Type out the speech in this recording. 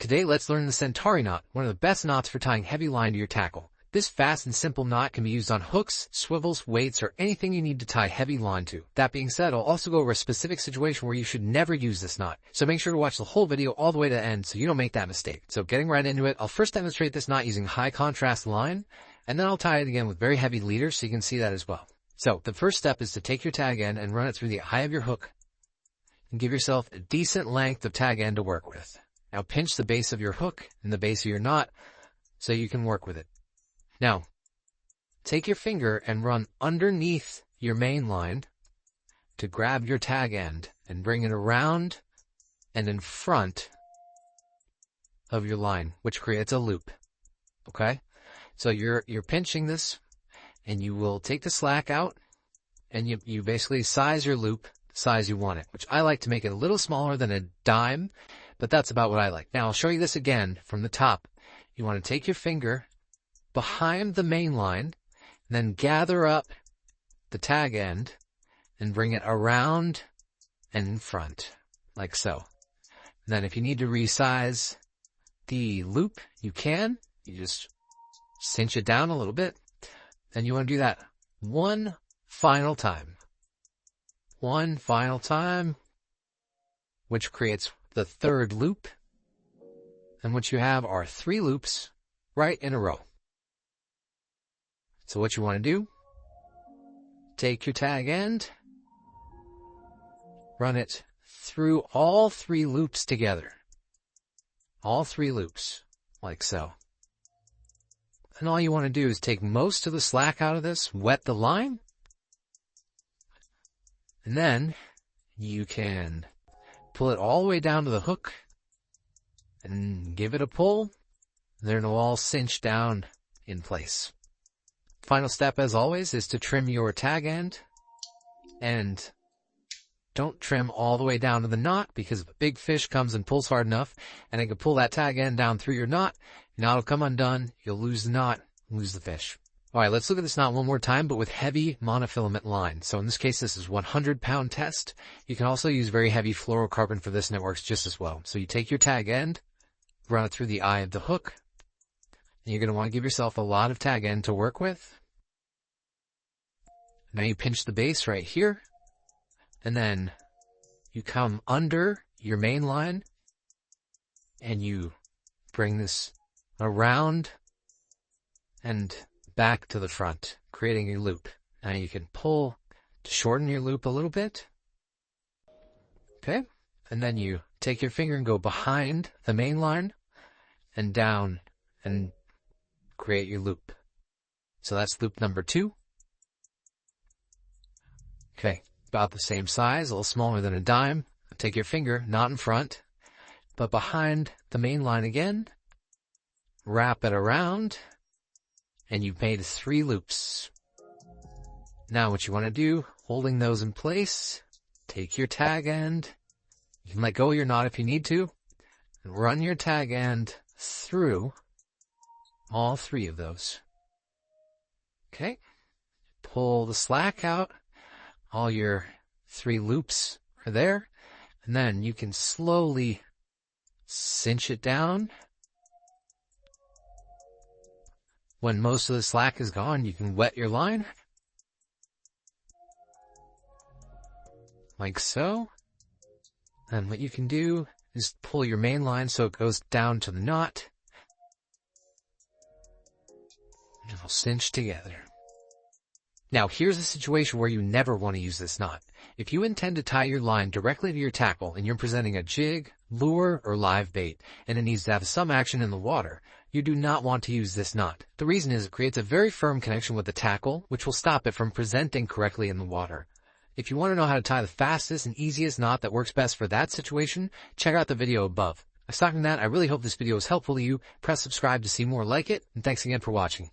Today, let's learn the Centauri knot, one of the best knots for tying heavy line to your tackle. This fast and simple knot can be used on hooks, swivels, weights, or anything you need to tie heavy line to. That being said, I'll also go over a specific situation where you should never use this knot. So make sure to watch the whole video all the way to the end so you don't make that mistake. So getting right into it, I'll first demonstrate this knot using high contrast line, and then I'll tie it again with very heavy leaders so you can see that as well. So the first step is to take your tag end and run it through the eye of your hook and give yourself a decent length of tag end to work with. Now pinch the base of your hook and the base of your knot so you can work with it. Now, take your finger and run underneath your main line to grab your tag end and bring it around and in front of your line, which creates a loop. Okay? So you're pinching this, and you will take the slack out, and you basically size your loop the size you want it, which I like to make it a little smaller than a dime, but that's about what I like. Now I'll show you this again from the top. You want to take your finger behind the main line, and then gather up the tag end and bring it around and in front, like so. And then if you need to resize the loop, you can. You just cinch it down a little bit. Then you want to do that one final time. One final time, which creates the third loop. And what you have are 3 loops right in a row. So what you want to do, take your tag end, run it through all 3 loops together. All 3 loops, like so. And all you want to do is take most of the slack out of this, wet the line, and then you can pull it all the way down to the hook and give it a pull. Then it'll all cinch down in place. Final step, as always, is to trim your tag end, and don't trim all the way down to the knot, because if a big fish comes and pulls hard enough and it can pull that tag end down through your knot will come undone, you'll lose the knot, lose the fish. Alright, let's look at this knot one more time, but with heavy monofilament line. So in this case, this is 100-pound test. You can also use very heavy fluorocarbon for this, and it works just as well. So you take your tag end, run it through the eye of the hook, and you're going to want to give yourself a lot of tag end to work with. Now you pinch the base right here, and then you come under your main line, and you bring this around and back to the front, creating a loop. Now you can pull to shorten your loop a little bit. Okay, and then you take your finger and go behind the main line and down and create your loop. So that's loop number 2. Okay, about the same size, a little smaller than a dime. Take your finger, not in front, but behind the main line again. Wrap it around, and you've made 3 loops. Now what you want to do, holding those in place, take your tag end. You can let go of your knot if you need to, and run your tag end through all 3 of those. Okay, pull the slack out. All your 3 loops are there, and then you can slowly cinch it down. When most of the slack is gone, you can wet your line, like so. And what you can do is pull your main line so it goes down to the knot, and it'll cinch together. Now, here's a situation where you never want to use this knot. If you intend to tie your line directly to your tackle and you're presenting a jig, lure, or live bait, and it needs to have some action in the water, you do not want to use this knot. The reason is it creates a very firm connection with the tackle, which will stop it from presenting correctly in the water. If you want to know how to tie the fastest and easiest knot that works best for that situation, check out the video above. Aside from that, I really hope this video was helpful to you. Press subscribe to see more like it, and thanks again for watching.